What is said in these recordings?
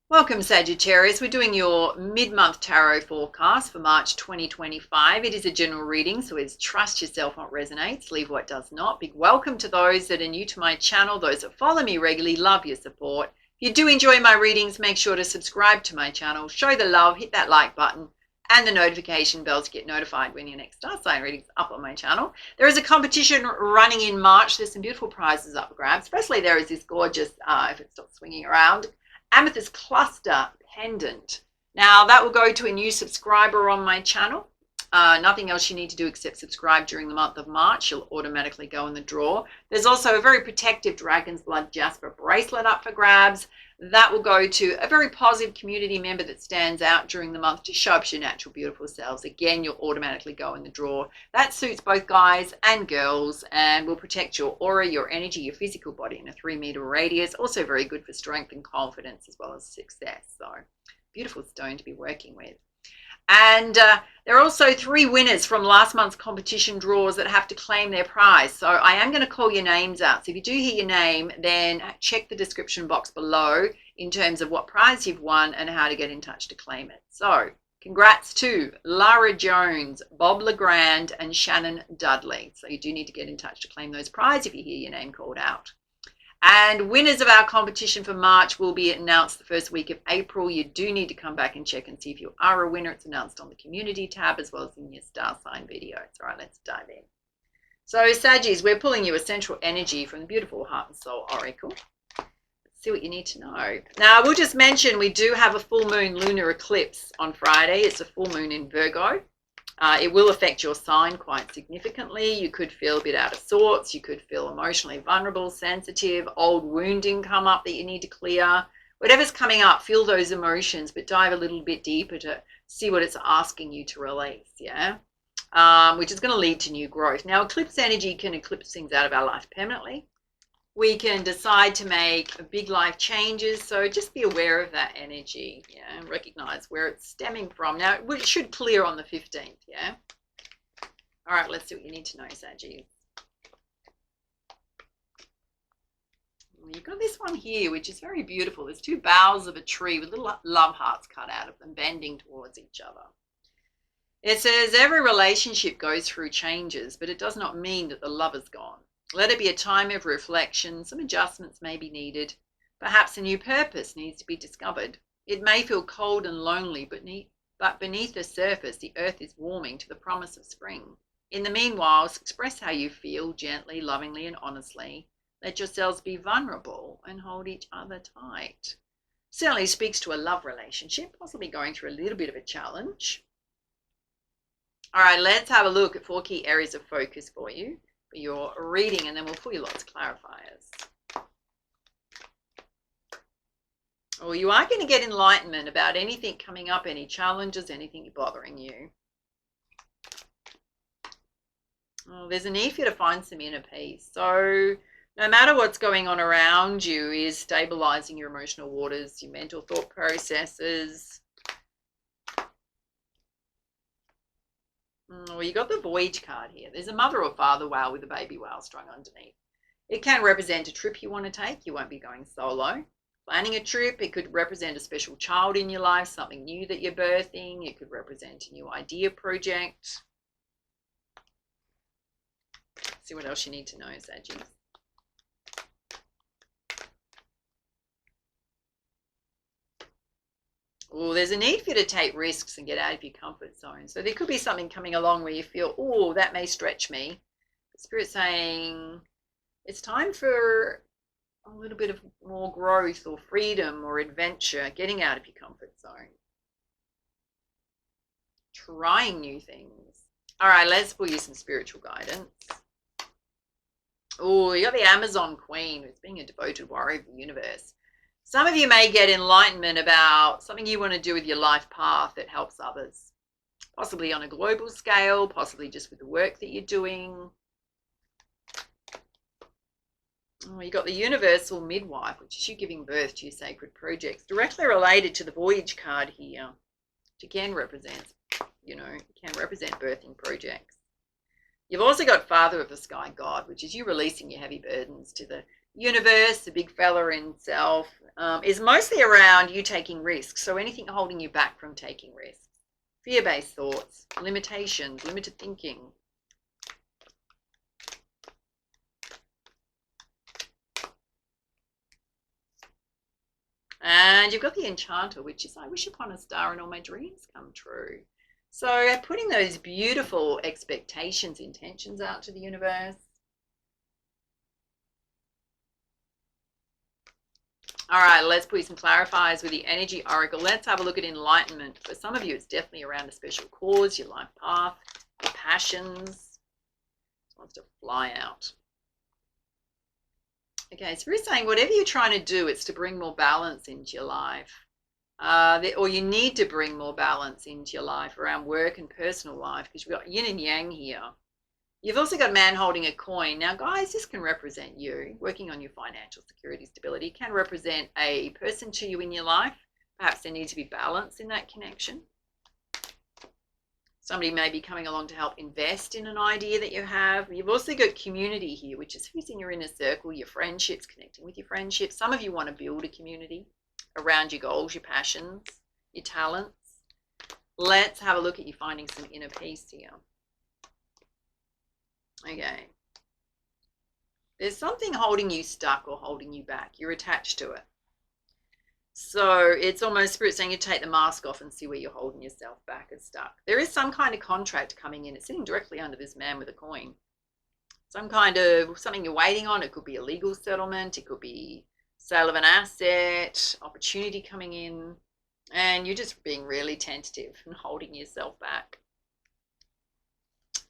Welcome, Sagittarius. We're doing your mid-month tarot forecast for March 2025. It is a general reading, so it's trust yourself what resonates, leave what does not. Big welcome to those that are new to my channel, those that follow me regularly. Love your support. If you do enjoy my readings, make sure to subscribe to my channel, show the love, hit that like button and the notification bell to get notified when your next star sign reading is up on my channel. There is a competition running in March. There's some beautiful prizes up for grabs. Firstly, there is this gorgeous, if it stops swinging around, amethyst cluster pendant. Now that will go to a new subscriber on my channel. Nothing else you need to do except subscribe during the month of March. You'll automatically go in the draw. There's also a very protective Dragon's Blood Jasper bracelet up for grabs. That will go to a very positive community member that stands out during the month to show up your natural beautiful selves. Again, you'll automatically go in the draw. That suits both guys and girls and will protect your aura, your energy, your physical body in a 3-meter radius. Also very good for strength and confidence as well as success. So beautiful stone to be working with. And there are also 3 winners from last month's competition draws that have to claim their prize. So I am going to call your names out. So if you do hear your name, then check the description box below in terms of what prize you've won and how to get in touch to claim it. So congrats to Lara Jones, Bob Legrand, and Shannon Dudley. So you do need to get in touch to claim those prizes if you hear your name called out. And winners of our competition for March will be announced the first week of April. You do need to come back and check and see if you are a winner. It's announced on the community tab as well as in your star sign videos. All right, let's dive in. So Saggies, we're pulling you essential energy from the beautiful Heart and Soul Oracle. Let's see what you need to know. Now, we'll just mention we do have a full moon lunar eclipse on Friday. It's a full moon in Virgo. It will affect your sign quite significantly. You could feel a bit out of sorts. You could feel emotionally vulnerable, sensitive, old wounding come up that you need to clear. Whatever's coming up, feel those emotions, but dive a little bit deeper to see what it's asking you to release, yeah? Which is going to lead to new growth. Now, eclipse energy can eclipse things out of our life permanently. We can decide to make big life changes, so just be aware of that energy, yeah, and recognize where it's stemming from. Now, it should clear on the 15th, yeah? All right, let's see what you need to know, Saggies. You've got this one here, which is very beautiful. There's 2 boughs of a tree with little love hearts cut out of them, bending towards each other. It says, every relationship goes through changes, but it does not mean that the love is gone. Let it be a time of reflection. Some adjustments may be needed. Perhaps a new purpose needs to be discovered. It may feel cold and lonely, but beneath the surface, the earth is warming to the promise of spring. In the meanwhile, express how you feel gently, lovingly, and honestly. Let yourselves be vulnerable and hold each other tight. Certainly speaks to a love relationship, possibly going through a little bit of a challenge. All right, let's have a look at 4 key areas of focus for you. For your reading, and then we'll pull you lots of clarifiers. Well, you are going to get enlightenment about anything coming up, any challenges, anything bothering you. Well, there's a need for you to find some inner peace. So no matter what's going on around you is stabilizing your emotional waters, your mental thought processes. Well, you got the Voyage card here. There's a mother or father whale with a baby whale strung underneath. It can represent a trip you want to take. You won't be going solo. Planning a trip, it could represent a special child in your life, something new that you're birthing. It could represent a new idea project. See what else you need to know, Saggies. Well, there's a need for you to take risks and get out of your comfort zone. So there could be something coming along where you feel, oh, that may stretch me. Spirit's saying it's time for a little bit of more growth or freedom or adventure, getting out of your comfort zone. Trying new things. All right, let's pull you some spiritual guidance. Oh, you got the Amazon Queen, who's being a devoted warrior of the universe. Some of you may get enlightenment about something you want to do with your life path that helps others, possibly on a global scale, possibly just with the work that you're doing. Oh, you got the universal midwife, which is you giving birth to your sacred projects, directly related to the voyage card here, which again represents, can represent birthing projects. You've also got Father of the Sky God, which is you releasing your heavy burdens to the universe. The big fella in self is mostly around you taking risks. So anything holding you back from taking risks, fear-based thoughts, limitations, limited thinking. And you've got the Enchanter, which is I wish upon a star and all my dreams come true. So putting those beautiful expectations, intentions out to the universe. All right, let's put some clarifiers with the Energy Oracle. Let's have a look at enlightenment. For some of you, it's definitely around a special cause, your life path, your passions. It wants to fly out. Okay, so we're saying whatever you're trying to do, it's to bring more balance into your life. Or you need to bring more balance into your life around work and personal life, because we've got yin and yang here. You've also got a man holding a coin. Now, guys, this can represent you working on your financial security, stability. It can represent a person to you in your life. Perhaps there needs to be balance in that connection. Somebody may be coming along to help invest in an idea that you have. You've also got community here, which is who's in your inner circle, your friendships, connecting with your friendships. Some of you want to build a community around your goals, your passions, your talents. Let's have a look at you finding some inner peace here. Okay. There's something holding you stuck or holding you back. You're attached to it. So it's almost Spirit saying you take the mask off and see where you're holding yourself back and stuck. There is some kind of contract coming in. It's sitting directly under this man with a coin. Some kind of something you're waiting on. It could be a legal settlement. It could be sale of an asset, opportunity coming in. And you're just being really tentative and holding yourself back.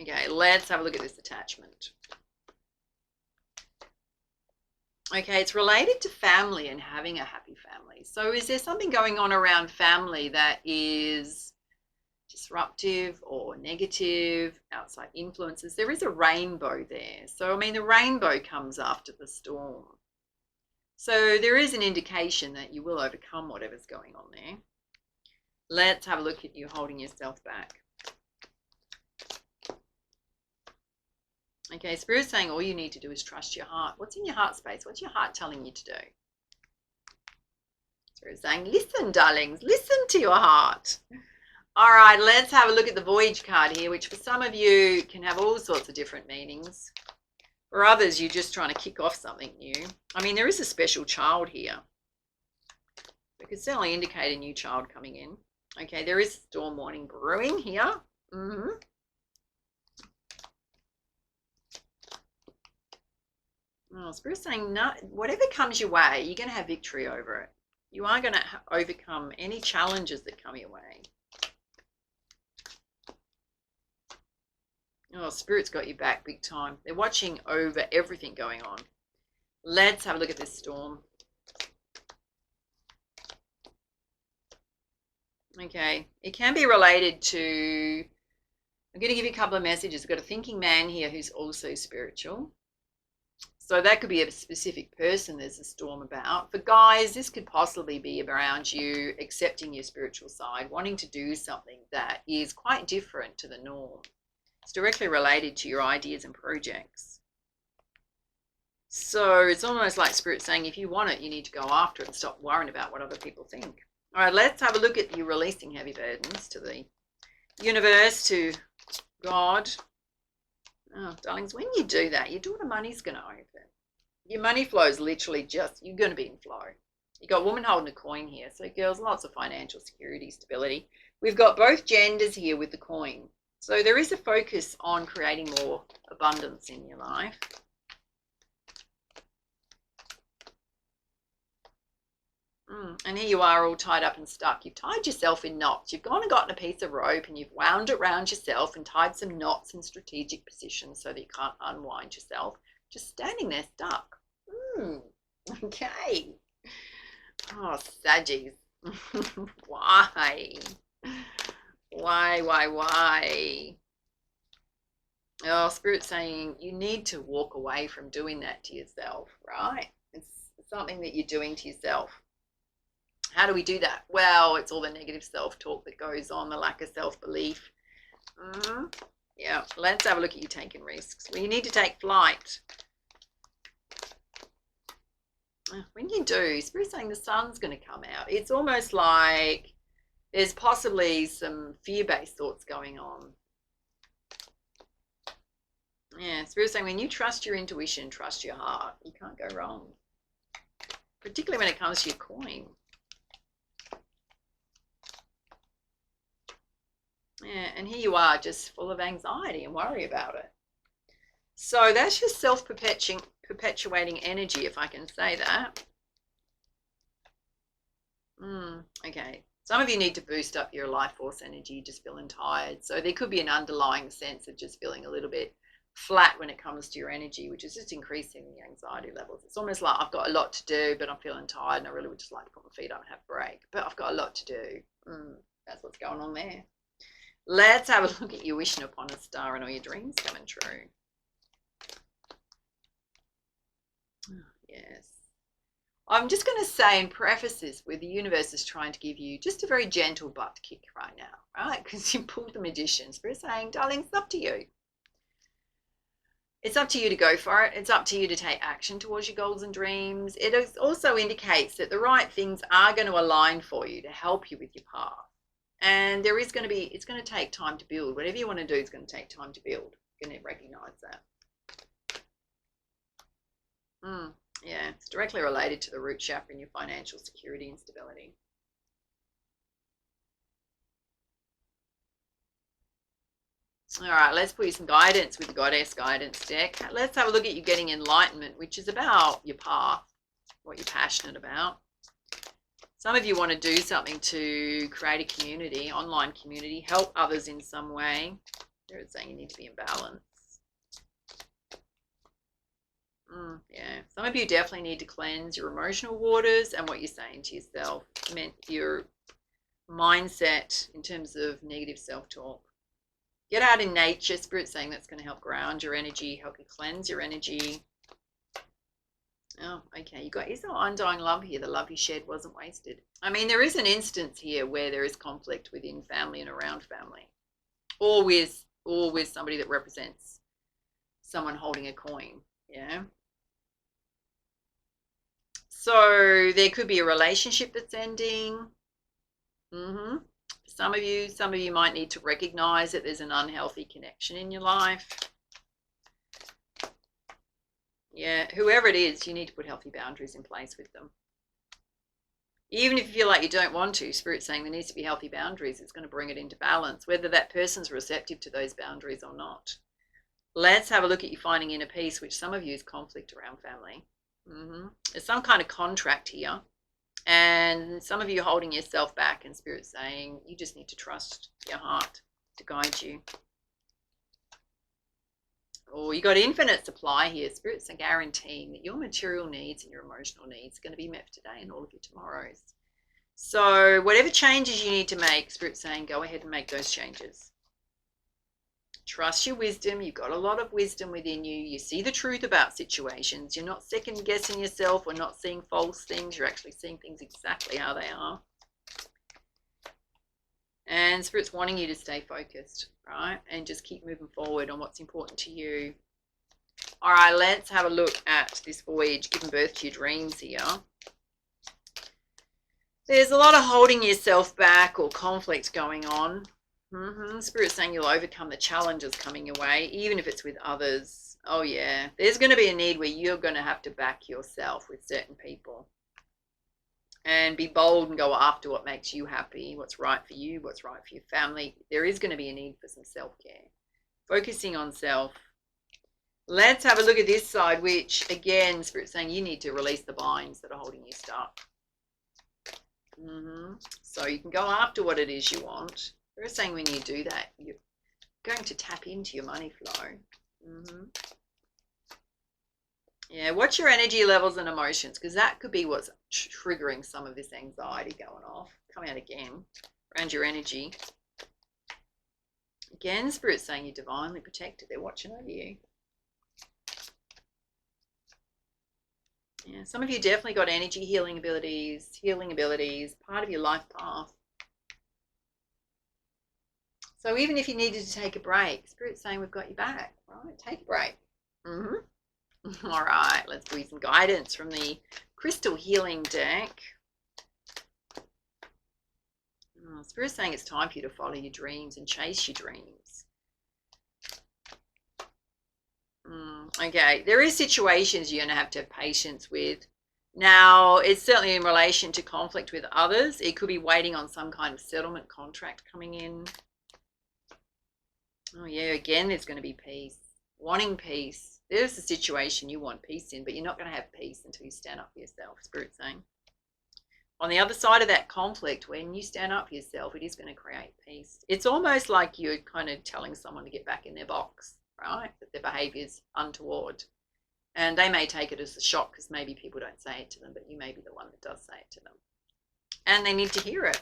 Okay, let's have a look at this attachment. Okay, it's related to family and having a happy family. So is there something going on around family that is disruptive or negative, outside influences? There is a rainbow there. So, I mean, the rainbow comes after the storm. So there is an indication that you will overcome whatever's going on there. Let's have a look at you holding yourself back. Okay, Spirit's saying all you need to do is trust your heart. What's in your heart space? What's your heart telling you to do? Spirit's saying, listen, darlings, listen to your heart. All right, let's have a look at the voyage card here, which for some of you can have all sorts of different meanings. For others, you're just trying to kick off something new. I mean, there is a special child here. It could certainly indicate a new child coming in. Okay, there is storm warning brewing here. Oh, Spirit's saying, no, whatever comes your way, you're going to have victory over it. You are going to overcome any challenges that come your way. Oh, Spirit's got you back big time. They're watching over everything going on. Let's have a look at this storm. Okay, it can be related to, I'm going to give you a couple of messages. I've got a thinking man here who's also spiritual. So that could be a specific person there's a storm about. For guys, this could possibly be around you accepting your spiritual side, wanting to do something that is quite different to the norm. It's directly related to your ideas and projects. So it's almost like Spirit saying, if you want it, you need to go after it and stop worrying about what other people think. All right, let's have a look at you releasing heavy burdens to the universe, to God. Oh, darlings, when you do that, your daughter money's going to open. Your money flow is literally just, you're going to be in flow. You've got a woman holding a coin here. So girls, lots of financial security, stability. We've got both genders here with the coin. So there is a focus on creating more abundance in your life. And here you are all tied up and stuck. You've tied yourself in knots. You've gone and gotten a piece of rope and you've wound it around yourself and tied some knots in strategic positions so that you can't unwind yourself. Just standing there stuck. Okay. Oh, Saggies. Why? Why? Oh, Spirit's saying you need to walk away from doing that to yourself, right? It's something that you're doing to yourself. How do we do that? Well, it's all the negative self-talk that goes on, the lack of self-belief. Yeah, let's have a look at you taking risks. Well, you need to take flight. When you do, Spirit's saying the sun's going to come out. It's almost like there's possibly some fear-based thoughts going on. Yeah, Spirit's saying when you trust your intuition, trust your heart, you can't go wrong. Particularly when it comes to your coin. Yeah, and here you are just full of anxiety and worry about it. So that's your self-perpetuating energy, if I can say that. Okay. Some of you need to boost up your life force energy, just feeling tired. So there could be an underlying sense of just feeling a little bit flat when it comes to your energy, which is just increasing the anxiety levels. It's almost like I've got a lot to do, but I'm feeling tired and I really would just like to put my feet up and have a break. But I've got a lot to do. That's what's going on there. Let's have a look at you wishing upon a star and all your dreams coming true. Yes. I'm just going to say and preface this with the universe is trying to give you just a very gentle butt kick right now, right? Because you pulled the magician. Spirit saying, darling, it's up to you. It's up to you to go for it. It's up to you to take action towards your goals and dreams. It also indicates that the right things are going to align for you to help you with your path. And there is going to be, it's going to take time to build. Whatever you want to do is going to take time to build. You're going to recognize that. Yeah, it's directly related to the root chakra and your financial security and stability. All right, let's put you some guidance with the Goddess Guidance deck. Let's have a look at you getting enlightenment, which is about your path, what you're passionate about. Some of you want to do something to create a community, online community, help others in some way. They're saying you need to be in balance. Yeah, some of you definitely need to cleanse your emotional waters and what you're saying to yourself, your mindset in terms of negative self-talk. Get out in nature. Spirit's saying that's going to help ground your energy, help you cleanse your energy. Oh, okay. Is there undying love here? The love you shared wasn't wasted. I mean, there is an instance here where there is conflict within family and around family, or with somebody that represents someone holding a coin. Yeah. So there could be a relationship that's ending. Some of you might need to recognize that there's an unhealthy connection in your life. Yeah, whoever it is, you need to put healthy boundaries in place with them. Even if you feel like you don't want to, Spirit's saying there needs to be healthy boundaries. It's going to bring it into balance, whether that person's receptive to those boundaries or not. Let's have a look at you finding inner peace, which some of you is conflict around family. There's some kind of contract here. And some of you holding yourself back, and Spirit's saying you just need to trust your heart to guide you. Or you got infinite supply here. Spirit's are guaranteeing that your material needs and your emotional needs are going to be met today and all of your tomorrows. So whatever changes you need to make, Spirit's saying go ahead and make those changes. Trust your wisdom. You've got a lot of wisdom within you. You see the truth about situations. You're not second guessing yourself or not seeing false things. You're actually seeing things exactly how they are. And Spirit's wanting you to stay focused, right? And just keep moving forward on what's important to you. All right, let's have a look at this voyage, giving birth to your dreams here. There's a lot of holding yourself back or conflict going on. Spirit's saying you'll overcome the challenges coming your way, even if it's with others. Oh, yeah. There's going to be a need where you're going to have to back yourself with certain people. And be bold and go after what makes you happy, what's right for you, what's right for your family. There is going to be a need for some self-care. Focusing on self. Let's have a look at this side, which, again, Spirit's saying you need to release the binds that are holding you stuck. So you can go after what it is you want. They're saying when you do that, you're going to tap into your money flow. Yeah, watch your energy levels and emotions, because that could be what's triggering some of this anxiety going off. Come out again around your energy. Again, Spirit's saying you're divinely protected. They're watching over you. Yeah, some of you definitely got energy healing abilities, part of your life path. So even if you needed to take a break, Spirit's saying we've got you back, right? Take a break. All right, let's do some guidance from the Crystal Healing deck. Spirit's saying it's time for you to follow your dreams and chase your dreams. Okay, there is situations you're going to have patience with. Now, it's certainly in relation to conflict with others. It could be waiting on some kind of settlement contract coming in. Oh yeah, again, there's going to be peace. Wanting peace. There's a situation you want peace in, but you're not going to have peace until you stand up for yourself, Spirit's saying. On the other side of that conflict, when you stand up for yourself, it is going to create peace. It's almost like you're kind of telling someone to get back in their box, right? That their behavior is untoward. And they may take it as a shock because maybe people don't say it to them, but you may be the one that does say it to them. And they need to hear it.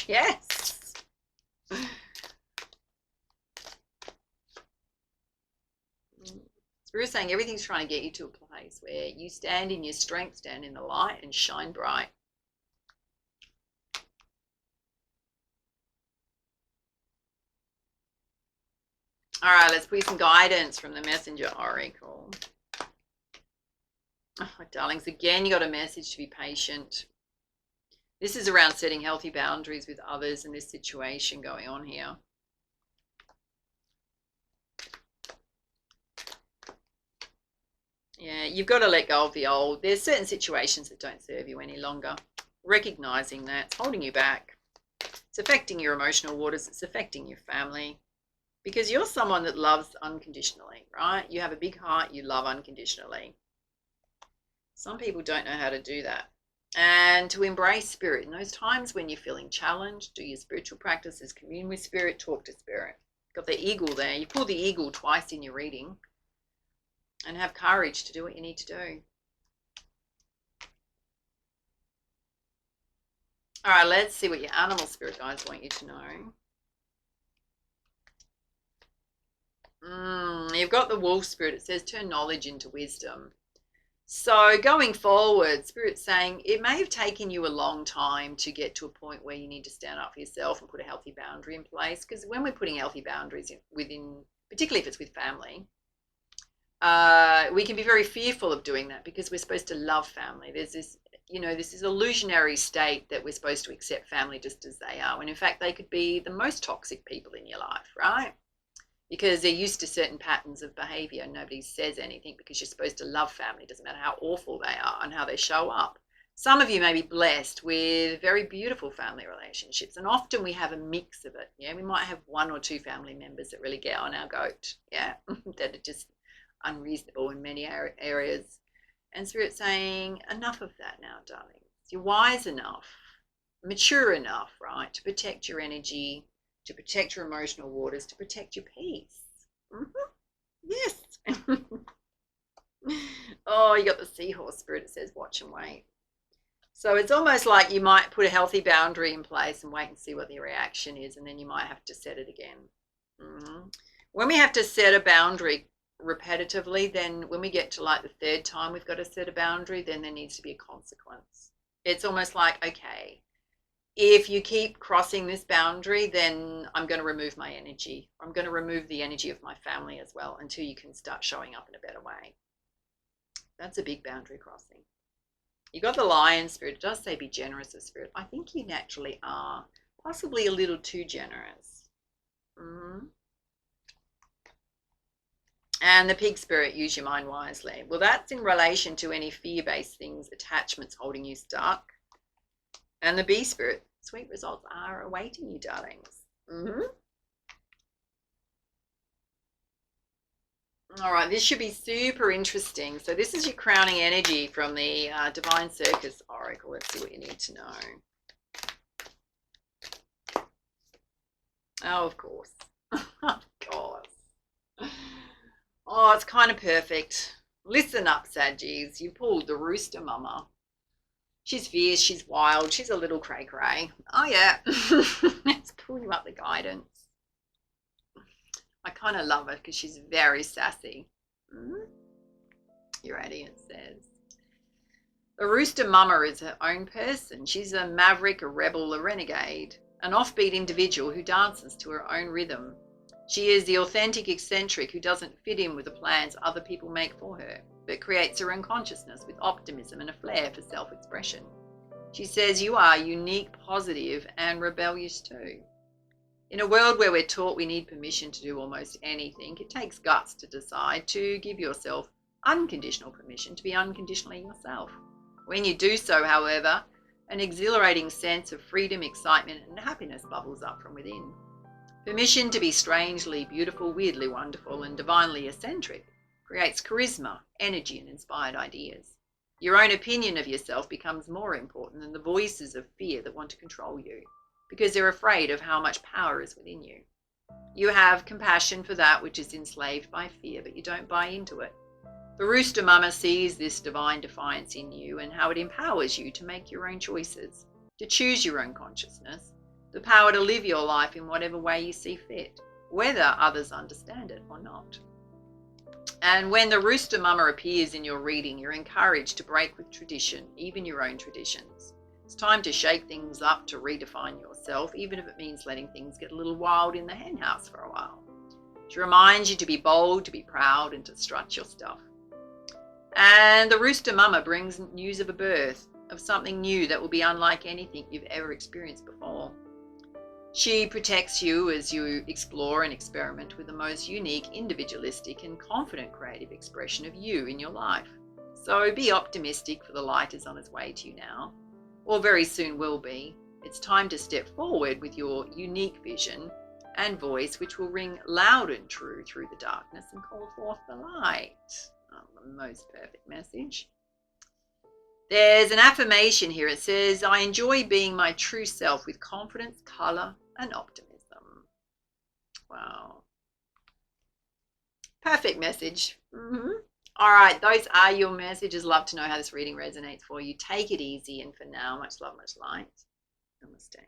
Yes. Spirit's saying everything's trying to get you to a place where you stand in your strength, stand in the light, and shine bright. All right, let's put some guidance from the Messenger Oracle. Oh, darlings, again, you got a message to be patient. This is around setting healthy boundaries with others in this situation going on here. Yeah, you've got to let go of the old. There's certain situations that don't serve you any longer. Recognizing that, it's holding you back. It's affecting your emotional waters. It's affecting your family. Because you're someone that loves unconditionally, right? You have a big heart. You love unconditionally. Some people don't know how to do that. And to embrace spirit in those times when you're feeling challenged, do your spiritual practices, commune with spirit, talk to spirit. Got the eagle there. You pull the eagle twice in your reading. And have courage to do what you need to do. All right, let's see what your animal spirit guides want you to know. You've got the wolf spirit. It says turn knowledge into wisdom. So going forward, Spirit's saying it may have taken you a long time to get to a point where you need to stand up for yourself and put a healthy boundary in place. Because when we're putting healthy boundaries within, particularly if it's with family, we can be very fearful of doing that because we're supposed to love family. There's this, this is illusionary state that we're supposed to accept family just as they are, when in fact they could be the most toxic people in your life, right? Because they're used to certain patterns of behavior. Nobody says anything because you're supposed to love family. It doesn't matter how awful they are and how they show up. Some of you may be blessed with very beautiful family relationships, and often we have a mix of it. Yeah, we might have one or two family members that really get on our goat, yeah, that are just unreasonable in many areas. And Spirit's saying, enough of that now, darling. You're wise enough, mature enough, right, to protect your energy, to protect your emotional waters, to protect your peace. Yes. Oh, you got the seahorse spirit. It says watch and wait. So it's almost like you might put a healthy boundary in place and wait and see what the reaction is, and then you might have to set it again. When we have to set a boundary repetitively, then when we get to like the third time we've got to set a boundary, then there needs to be a consequence. It's almost like, okay, if you keep crossing this boundary, then I'm going to remove my energy. I'm going to remove the energy of my family as well until you can start showing up in a better way. That's a big boundary crossing. You got the lion spirit. It does say be generous of spirit. I think you naturally are, possibly a little too generous. And the pig spirit, use your mind wisely. Well, that's in relation to any fear-based things, attachments holding you stuck. And the bee spirit, sweet results are awaiting you, darlings. All right, this should be super interesting. So this is your crowning energy from the Divine Circus Oracle. Let's see what you need to know. Oh, of course. Of course. Oh, it's kind of perfect. Listen up, Saggies. You pulled the rooster mama. She's fierce, she's wild, she's a little cray-cray. Oh, yeah. Let's pull you up the guidance. I kind of love her because she's very sassy. You ready? It says, the rooster mama is her own person. She's a maverick, a rebel, a renegade, an offbeat individual who dances to her own rhythm. She is the authentic eccentric who doesn't fit in with the plans other people make for her, but creates her own consciousness with optimism and a flair for self-expression. She says you are unique, positive, and rebellious too. In a world where we're taught we need permission to do almost anything, it takes guts to decide to give yourself unconditional permission to be unconditionally yourself. When you do so, however, an exhilarating sense of freedom, excitement, and happiness bubbles up from within. Permission to be strangely beautiful, weirdly wonderful, and divinely eccentric creates charisma, energy, and inspired ideas. Your own opinion of yourself becomes more important than the voices of fear that want to control you, because they're afraid of how much power is within you. You have compassion for that which is enslaved by fear, but you don't buy into it. The rooster mama sees this divine defiance in you and how it empowers you to make your own choices, to choose your own consciousness, the power to live your life in whatever way you see fit, whether others understand it or not. And when the rooster mama appears in your reading, you're encouraged to break with tradition, even your own traditions. It's time to shake things up, to redefine yourself, even if it means letting things get a little wild in the henhouse for a while. She reminds you to be bold, to be proud, and to strut your stuff. And the rooster mama brings news of a birth, of something new that will be unlike anything you've ever experienced before. She protects you as you explore and experiment with the most unique, individualistic, and confident creative expression of you in your life. So be optimistic, for the light is on its way to you now, or very soon will be. It's time to step forward with your unique vision and voice, which will ring loud and true through the darkness and call forth the light. Oh, the most perfect message. There's an affirmation here. It says, I enjoy being my true self with confidence, color, and optimism. Wow. Perfect message. All right, those are your messages. Love to know how this reading resonates for you. Take it easy, and for now, much love, much light. Namaste.